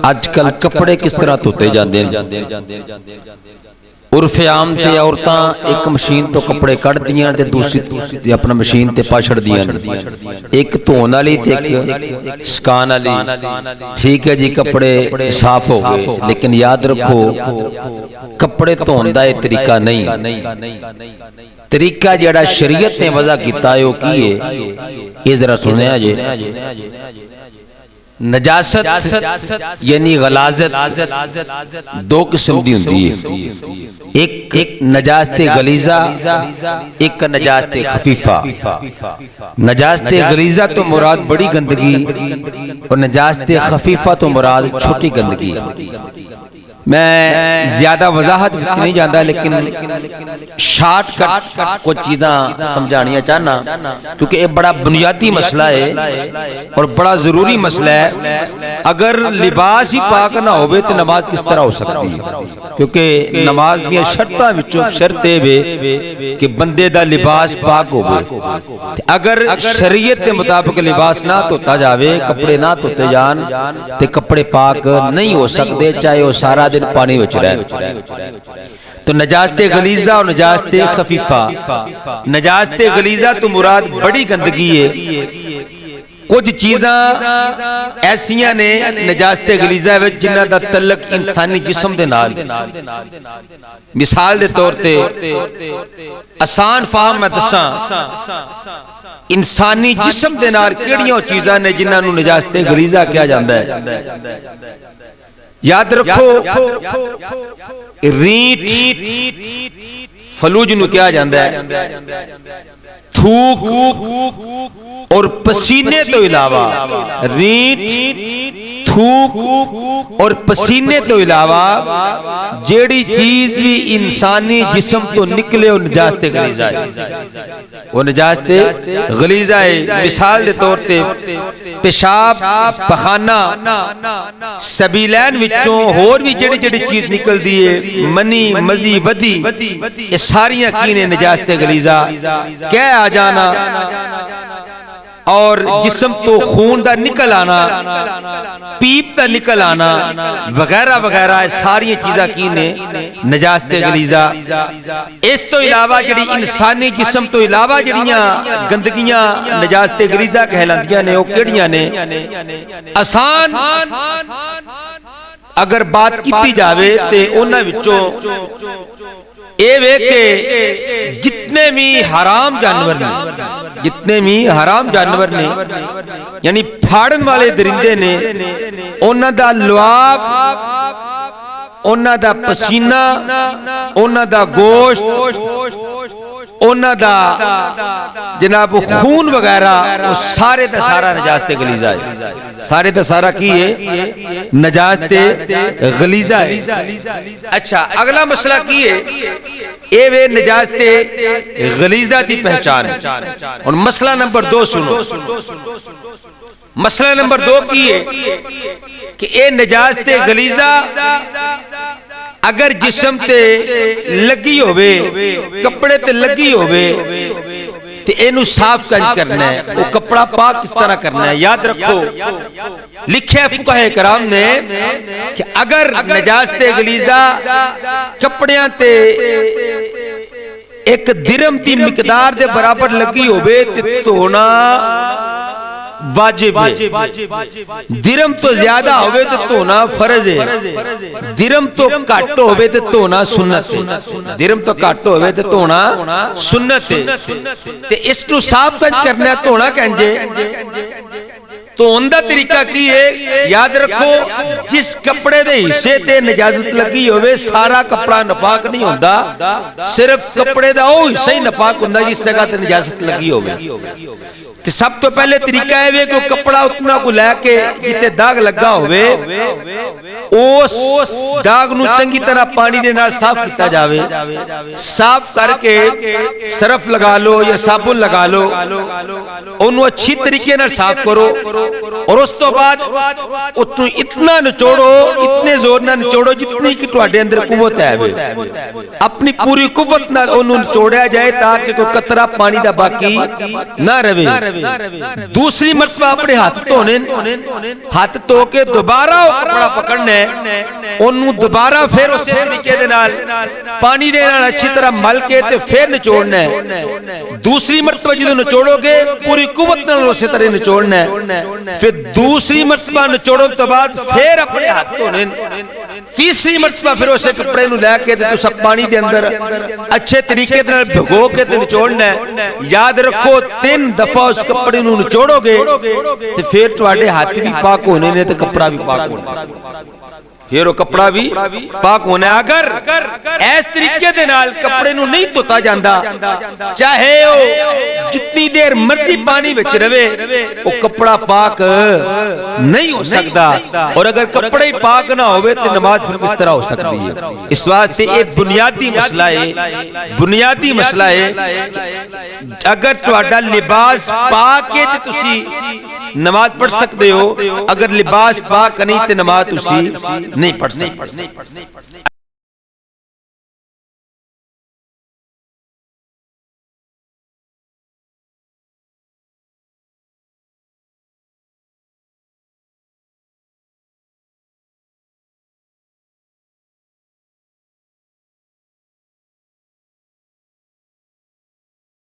اج کل کپڑے کس طرح دھوتے جاندے ہیں؟ عرف عام تے عورتاں ایک مشین تو کپڑے کٹ دیاں تے دوسری اپنا مشین تے پا چھڑ دیاں، ایک دھون والی تے ایک سکان والی۔ ٹھیک ہے جی، کپڑے صاف ہو گئے، لیکن یاد رکھو کپڑے دھون دا یہ طریقہ نہیں۔ طریقہ جڑا شریعت نے وضع کیتا ہے وہ کی ہے، یہ ذرا سنیا جی۔ نجاست یعنی غلاظت دو قسم دی ہوندی ہے، ایک نجاست غلیظہ، ایک نجاست خفیفہ۔ نجاست غلیظہ تو مراد بڑی گندگی اور نجاست خفیفہ تو مراد چھوٹی گندگی۔ میں زیادہ وضاحت نہیں جانتا، لیکن شارٹ کٹ کچھ چیزاں سمجھانیاں چاہنا، کیونکہ یہ بڑا بنیادی مسئلہ ہے اور بڑا ضروری مسئلہ ہے۔ اگر لباس ہی پاک نہ ہوئے تو نماز کس طرح ہو سکتی ہے؟ کیونکہ نماز میں شرطاں وچوں شرط ہے کہ بندے دا لباس پاک ہوئے۔ اگر شریعت کے مطابق لباس نہ دھوتا جاوے، کپڑے نہ دھوتے جان، تو کپڑے پاک نہیں ہو سکتے، چاہے وہ سارا دن پانی وچ رہے۔ تو نجاست غلیظہ اور نجاست خفیفہ۔ نجاست غلیظہ تو مراد بڑی گندگی ہے، کچھ چیزاں ایسیاں نے نجاست غلیظہ وچ جنہاں دا تعلق انسانی جسم دے نال۔ مثال دے طور تے آسان فہم میں دساں، انسانی جسم دے نال کیڑیاں چیزاں نے جنہاں نوں نجاست غلیظہ کہا جاندا ہے؟ یاد رکھو ریٹ فلوج نو کیا جاندا ہے، تھوک اور پسینے تو علاوہ، ریٹ تھوک اور پسینے تو علاوہ جیڑی چیز بھی انسانی جسم تو نکلے وہ نجاست غلیظہ ہے، وہ نجاست غلیظہ ہے۔ مثال دے طور تے پیشاب، پخانہ، سبیلین وچوں اور بھی جڑی جڑی چیز نکل دیئے، منی، مزی، ودی، یہ ساریاں کینے نجاست غلیظہ کیا آ جانا اور جسم تو خون دا نکل آنا، پیپ دا نکل آنا وغیرہ وغیرہ، ساری چیزاں کینے نجاست غلیظہ۔ اس تو علاوہ جڑی انسانی جسم تو علاوہ جڑیاں گندگیاں نجاست غلیظہ کہلاندیاں نے، وہ کیڑیاں نے؟ آسان اگر بات کیتی جاوے تے انہاں وچوں اے وے کہ جتنے بھی حرام جانور نے، جتنے بھی حرام جانور نے یعنی پھاڑن والے درندے نے، انہاں دا لعاب، انہاں دا پسینہ، انہاں دا گوشت، انہاں دا جناب خون وغیرہ، وہ سارے دا سارا نجاست غلیظہ ہے۔ سارے دا سارا کی ہے؟ نجاست غلیظہ ہے۔ اچھا، اگلا مسئلہ کی ہے؟ اے وے نجاست غلیظہ دی پہچان ہے۔ اور مسئلہ نمبر 2 سنو۔ مسئلہ نمبر 2 کی ہے کہ اے نجاست غلیظہ اگر جسم تے لگی ہوئے، کپڑے تے لگی ہوئے، تو اینو صاف کرنا ہے، وہ کپڑا پاک کس طرح کرنا ہے؟ یاد رکھو لکھے فقہ کرام نے کہ اگر نجاست غلیظہ کپڑیاں تے ایک درم دی مقدار دے برابر لگی ہوئے تو ہونا واجب ہے، درم تو زیادہ ہوئے تو تونا فرض ہے، درم تو کٹ ہوئے تو تونا سنت ہے، درم تو کٹ ہوئے تو تونا سنت ہے۔ تے اس کو صاف کرنا ہے تونا کہنجے، تو اندہ طریقہ کی ہے؟ یاد رکھو جس کپڑے دے حصے تے نجاست لگی ہوئے سارا کپڑا نپاک نہیں ہوندہ، صرف کپڑے دا وہ حصہ ہی نپاک ہوندہ جس جگہ تے نجاست لگی ہوئے۔ تو سب تو پہلے طریقہ ہے کہ کپڑا اتنا کو لے کے جتے داغ لگا ہوئے اس داغ نو چنگی طرح پانی دے نال صاف کیتا جاوے، صاف کر کے صرف لگا لو یا صابن لگا لو، انہوں اچھی طریقے نال صاف کرو اور اس تو بعد اتنا نچوڑو، اتنے زور نہ نچوڑو جتنی کہ تواڈے اندر قوت ہے، اپنی پوری قوت نال انہوں نچوڑیا جائے تاکہ کوئی قطرہ پانی دا باقی نہ رہے۔ دوسری مرتبہ اپنے ہاتھ دھونے ہاتھ دھو کے دوبارہ وہ کپڑا پکڑنا ہے انہوں دوبارہ پھر اسی طریقے دے نال پانی دے نال اچھی طرح مل کے تے پھر نچوڑنا ہے دوسری مرتبہ جدوں نچوڑو گے پوری قوت نال اسی طرح نچوڑنا ہے پھر دوسری مرتبہ نچوڑن تو بعد پھر اپنے ہاتھ دھونے تیسری مرتبہ پھر اسے کپڑے نو لے کے تے تساں پانی دے اندر اچھے طریقے نال بھگو کے تے نچوڑنا ہے یاد رکھو 3 دفعہ اس کپڑے نو نچوڑو گے تے پھر تواڈے ہاتھ بھی پاک ہونے نے تے کپڑا بھی پاک ہونا پھر وہ کپڑا بھی پاک ہونا ہے اگر اس طریقے دے نال کپڑے نو نہیں دھوتا جاندا چاہے وہ جتنی دیر مرضی پانی وچ رہے وہ کپڑا پاک نہیں ہو سکتا اور اگر کپڑے پاک نہ ہوئے تو نماز پھر کس طرح ہو سکتی ہے اس واسطے یہ بنیادی مسئلہ ہے اگر تہاڈا لباس پاک ہے تے تسی نماز پڑھ سکتے ہو اگر لباس پاک نہیں تے نماز تسی نہیں پڑھ سکتے